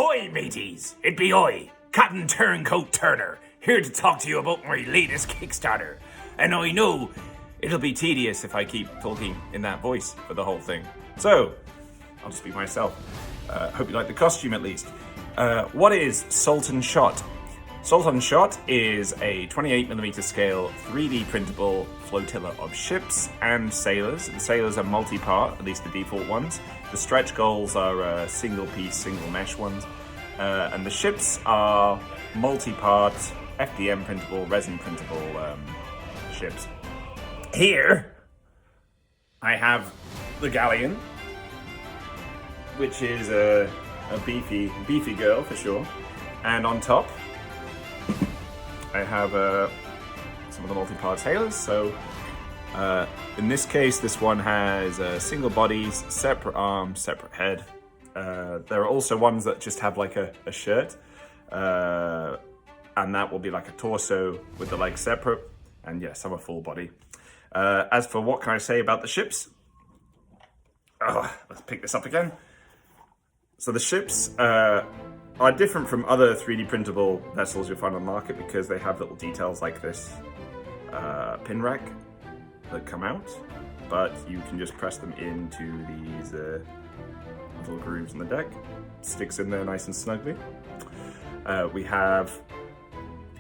Ahoy, mateys! It be I, Captain Turncoat Turner, here to talk to you about my latest Kickstarter. And I know it'll be tedious if I keep talking in that voice for the whole thing. So, I'll just be myself. Hope you like the costume at least. What is Sultan Shot? Sultan Shot is a 28mm scale 3D printable flotilla of ships and sailors. The sailors are multi-part, at least the default ones. The stretch goals are single-piece, single-mesh ones. And the ships are multi-part, FDM printable, resin printable ships. Here, I have the Galleon, which is a beefy girl for sure. And on top, I have some of the multi-part sailors. So in this case, this one has single bodies, separate arms, separate head. There are also ones that just have like a shirt, and that will be like a torso with the legs separate. And yeah, some are full body. As for what can I say about the ships? Let's pick this up again. So the ships are different from other 3D printable vessels you'll find on the market because they have little details like this pin rack that come out, but you can just press them into these little grooves in the deck. Sticks in there nice and snugly. We have,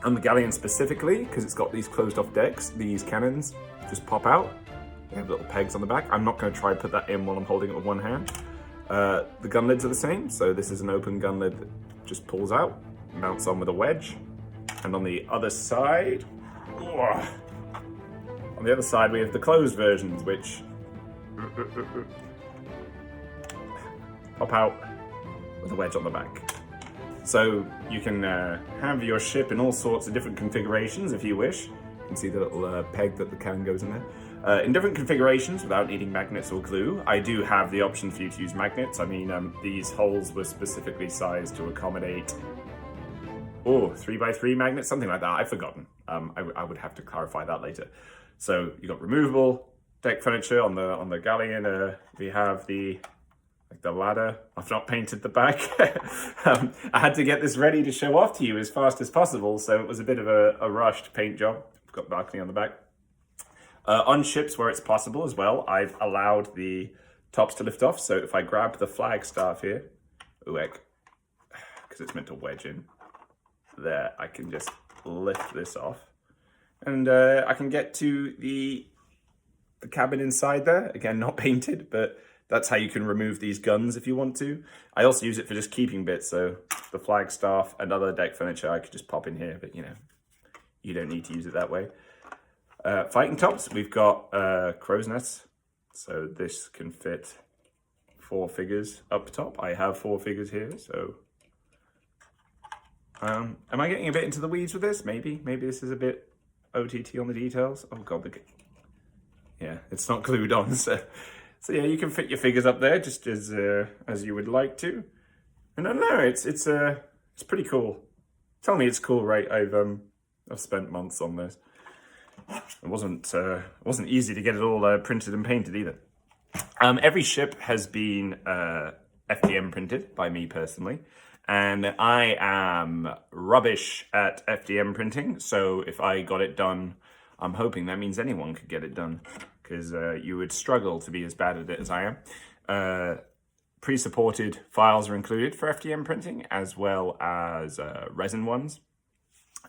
on the Galleon specifically, because it's got these closed off decks, these cannons just pop out. They have little pegs on the back. I'm not going to try and put that in while I'm holding it with one hand. The gun lids are the same, so this is an open gun lid that just pulls out, mounts on with a wedge. And on the other side, we have the closed versions, which pop out with a wedge on the back. So you can have your ship in all sorts of different configurations if you wish. You can see the little peg that the cannon goes in there. In different configurations without needing magnets or glue. I do have the option for you to use magnets. I mean, these holes were specifically sized to accommodate 3x3 magnets, something like that. I've forgotten. I would have to clarify that later. So you got removable deck furniture on the Galleon. We have the ladder. I've not painted the back. I had to get this ready to show off to you as fast as possible, so it was a bit of a rushed paint job. I've got balcony on the back. On ships where it's possible as well, I've allowed the tops to lift off. So if I grab the flag staff here, because it's meant to wedge in there, I can just lift this off. And I can get to the cabin inside there. Again, not painted, but that's how you can remove these guns if you want to. I also use it for just keeping bits. So the flag staff and other deck furniture, I could just pop in here, but you don't need to use it that way. Fighting tops, we've got crow's nests, so this can fit 4 figures up top. I have 4 figures here, so am I getting a bit into the weeds with this? Maybe this is a bit OTT on the details. Oh god, yeah, it's not glued on, so yeah, you can fit your figures up there just as you would like to. And I don't know, it's pretty cool. Tell me it's cool, right? I've spent months on this. It wasn't easy to get it all printed and painted either. Every ship has been FDM printed by me personally, and I am rubbish at FDM printing. So if I got it done, I'm hoping that means anyone could get it done, because you would struggle to be as bad at it as I am. Pre-supported files are included for FDM printing, as well as resin ones.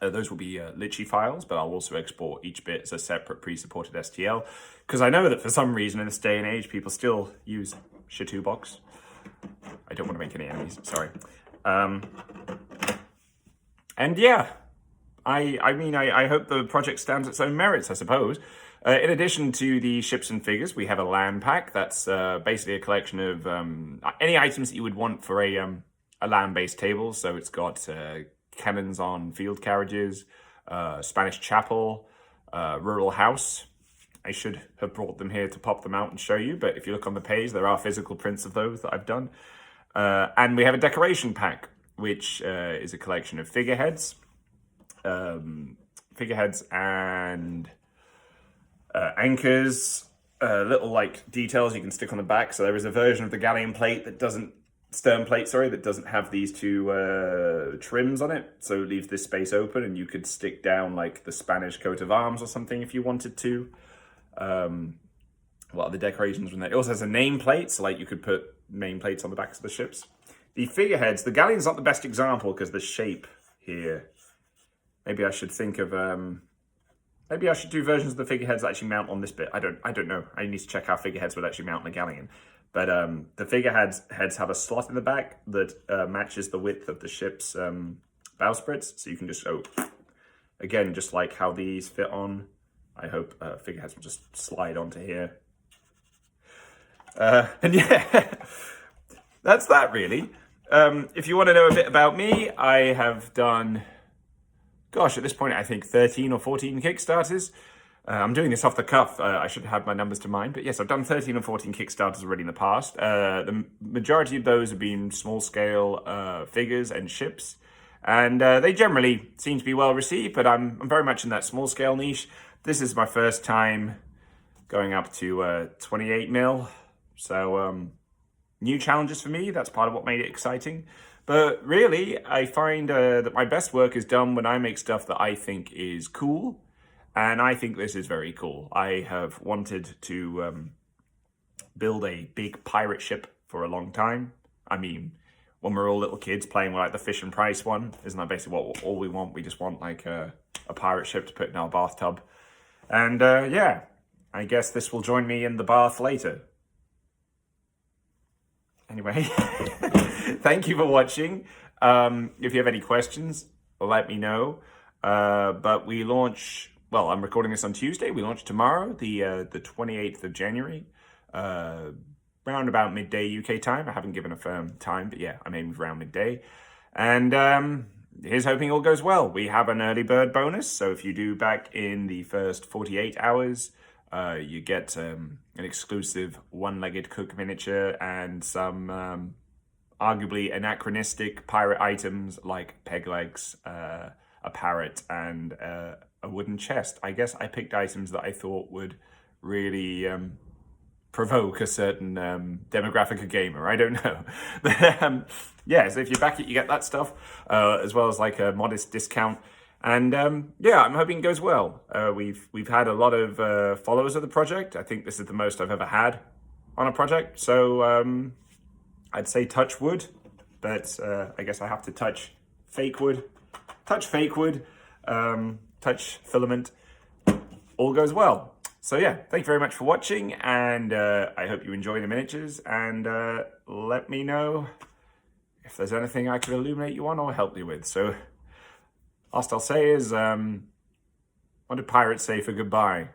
Those will be Litchi files, but I'll also export each bit as a separate pre-supported STL, because I know that for some reason in this day and age, people still use Shitubox. I don't want to make any enemies, sorry. And yeah, I hope the project stands its own merits, I suppose. In addition to the ships and figures, we have a land pack. That's basically a collection of any items that you would want for a land-based table. So it's got cannons on field carriages, Spanish chapel, rural house. I should have brought them here to pop them out and show you, but if you look on the page, there are physical prints of those that I've done. And we have a decoration pack, which is a collection of figureheads and anchors, little like details you can stick on the back. So there is a version of the Galleon plate that doesn't stern plate, sorry, that doesn't have these two trims on it. So it leaves this space open and you could stick down like the Spanish coat of arms or something if you wanted to. What other decorations from there? It also has a nameplate, so like you could put nameplates on the backs of the ships. The figureheads, the Galleon's not the best example because the shape here. Maybe I should think of, maybe I should do versions of the figureheads that actually mount on this bit. I don't know. I need to check how figureheads would actually mount on a Galleon. But the figureheads have a slot in the back that matches the width of the ship's bowsprits. So you can just, again, just like how these fit on. I hope figureheads will just slide onto here. And yeah, that's that really. If you want to know a bit about me, I have done, gosh, at this point, I think 13 or 14 Kickstarters. I'm doing this off the cuff. I should have my numbers to mind. But yes, I've done 13 or 14 Kickstarters already in the past. The majority of those have been small-scale figures and ships. And they generally seem to be well received, but I'm very much in that small-scale niche. This is my first time going up to 28 mil. So new challenges for me. That's part of what made it exciting. But really, I find that my best work is done when I make stuff that I think is cool. And I think this is very cool. I have wanted to build a big pirate ship for a long time. I mean, when we're all little kids playing with like the Fish and Price one, isn't that basically what all we want? We just want like a pirate ship to put in our bathtub. And yeah, I guess this will join me in the bath later. Anyway, thank you for watching. If you have any questions, let me know. But we launch, well, I'm recording this on Tuesday. We launch tomorrow, the 28th of January, around about midday UK time. I haven't given a firm time, but yeah, I'm aiming for around midday. And here's hoping all goes well. We have an early bird bonus, so if you do back in the first 48 hours, you get an exclusive one-legged cook miniature and some arguably anachronistic pirate items like peg legs, a parrot, and a wooden chest. I guess I picked items that I thought would really provoke a certain demographic of gamer. I don't know. But yeah, so if you back it, you get that stuff, as well as like a modest discount. And yeah, I'm hoping it goes well. We've had a lot of followers of the project. I think this is the most I've ever had on a project. So I'd say touch wood, but I guess I have to touch fake wood. Touch fake wood, touch filament. All goes well. So yeah, thank you very much for watching, and I hope you enjoy the miniatures, and let me know if there's anything I could illuminate you on or help you with. So last I'll say is, what did pirates say for goodbye?